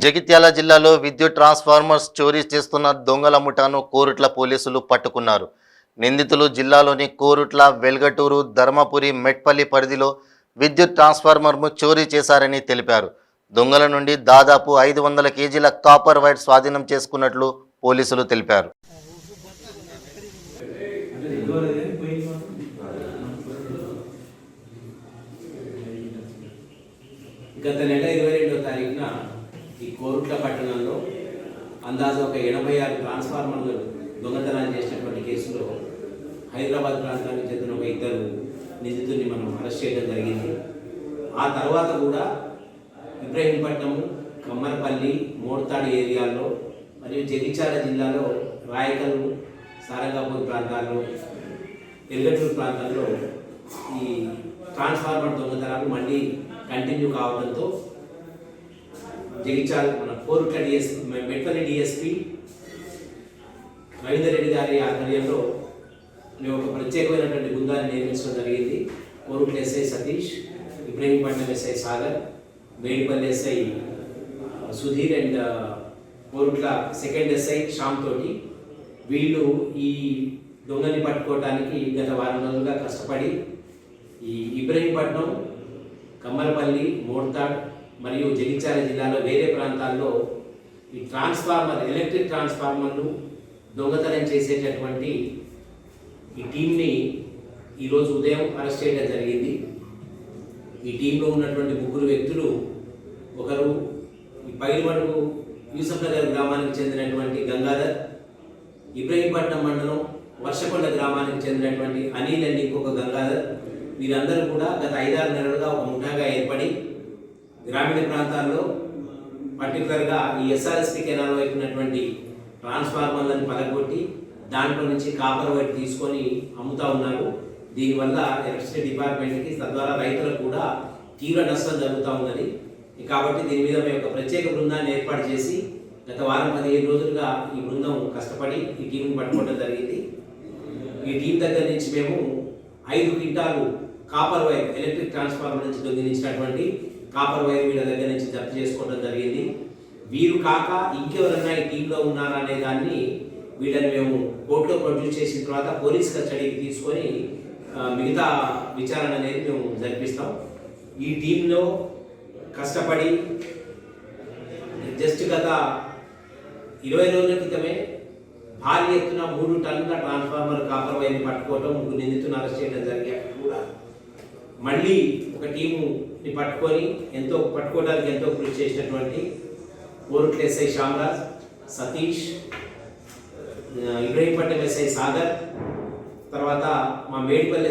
జగిత్యాల జిల్లాలో విద్యుత్ ట్రాన్స్ఫార్మర్స్ చోరీ చేస్తున్న దొంగల ముఠాను కోరుట్ల పోలీసులు పట్టుకున్నారు. నిందితులు జిల్లాలోని కోరుట్ల, వెల్గటూరు, ధర్మపురి, మెట్పల్లి పరిధిలో విద్యుత్ ట్రాన్స్ఫార్మర్ను చోరీ చేశారని తెలిపారు. దొంగల నుండి దాదాపు 500 కేజీల కాపర్ వైర్ స్వాధీనం చేసుకున్నట్లు పోలీసులు తెలిపారు. గత నెల 22వ తారీఖున ఈ కోరుట్ల పట్టణంలో అందాజు ఒక 86 ట్రాన్స్ఫార్మర్లు దొంగతనాలు చేసినటువంటి కేసులో హైదరాబాద్ ప్రాంతానికి చెందిన ఒక ఇద్దరు నిందితుల్ని మనం అరెస్ట్ చేయడం జరిగింది. ఆ తర్వాత కూడా ఇబ్రహీంపట్నం, కమ్మరపల్లి, మోర్తాడు ఏరియాల్లో మరియు జగిత్యాల జిల్లాలో రాయకల్, సారంగాపూర్ ప్రాంతాల్లో, ఎల్గటూరు ప్రాంతాల్లో ఈ ట్రాన్స్ఫార్మర్ దొంగతనాలు మళ్ళీ కంటిన్యూ కావడంతో జగిత్యాల మన కోరుట్ల మెట్పల్లి డిఎస్పీ రవీందర్ రెడ్డి గారి ఆధ్వర్యంలో మేము ఒక ప్రత్యేకమైనటువంటి బృందాన్ని నిర్మించడం జరిగింది. Korutla SI Satish, Ibrahimpatnam SI Sagar, Medipalli SI Sudhir and Korutla second SI Shyam తోటి వీళ్ళు ఈ దొంగని పట్టుకోవడానికి గత వారం రోజులుగా కష్టపడి ఈ ఇబ్రహీంపట్నం, కమ్మరపల్లి, మోర్తాడ్ మరియు జగిత్యాల జిల్లాలో వేరే ప్రాంతాల్లో ఈ ఎలక్ట్రిక్ ట్రాన్స్ఫార్మర్లు దొంగతనం చేసేటటువంటి ఈ టీంని ఈరోజు ఉదయం అరెస్ట్ చేయడం జరిగింది. ఈ టీంలో ఉన్నటువంటి 3 వ్యక్తులు, ఒకరు ఈ పైరుమడుగు యూసఫ్ నగర్ గ్రామానికి చెందినటువంటి గంగాధర్, ఇబ్రహీంపట్నం మండలం వర్షకొండ గ్రామానికి చెందినటువంటి అనిల్ అండ్ ఇంకొక గంగాధర్, వీరందరూ కూడా గత 5-6 నెలలుగా ఒక ముఠాగా ఏర్పడి గ్రామీణ ప్రాంతాల్లో పర్టికులర్గా ఈ ఎస్ఆర్ఎస్పి కెనాల్ వైపు ఉన్నటువంటి ట్రాన్స్ఫార్మర్లను పలగొట్టి దాంట్లో నుంచి కాపర్ వైపు తీసుకొని అమ్ముతూ ఉన్నారు. దీనివల్ల ఎలక్ట్రిసిటీ డిపార్ట్మెంట్కి, తద్వారా రైతులకు కూడా తీవ్ర నష్టం జరుగుతూ ఉన్నది. కాబట్టి దీని మీద మేము ఒక ప్రత్యేక బృందాన్ని ఏర్పాటు చేసి గత వారం 15 రోజులుగా ఈ బృందం కష్టపడి ఈ టీంని పట్టుకోవడం జరిగింది. ఈ టీం దగ్గర నుంచి మేము 5 quintal copper wire, electric transformer నుంచి దొంగిలించినటువంటి కాపర్ వైర్ వీళ్ళ దగ్గర నుంచి జప్తు చేసుకోవడం జరిగింది. వీరు కాక ఇంకెవరన్నా ఈ టీంలో ఉన్నారా అనే దాన్ని వీళ్ళని మేము కోర్టులో ప్రొడ్యూస్ చేసిన తర్వాత పోలీస్ కస్టడీకి తీసుకొని మిగతా విచారణ అనేది మేము జరిపిస్తాం. ఈ టీంలో కష్టపడి జస్ట్ గత 20 రోజుల క్రితమే భారీ ఎత్తున 3 టన్నుల ట్రాన్స్ఫార్మర్ కాపర్ వైర్ని పట్టుకోవటం, 3 నిందితులను అరెస్ట్ చేయడం జరిగాక కూడా మళ్ళీ ఒక టీముని పట్టుకోవడానికి ఎంతో కృషి చేసినటువంటి కోరుట్ల ఎస్ఐ శ్యామరాజ్, సతీష్, ఇబ్రహీంపట్నం ఎస్ఐ సాగర్, తర్వాత మా మేడిపల్లి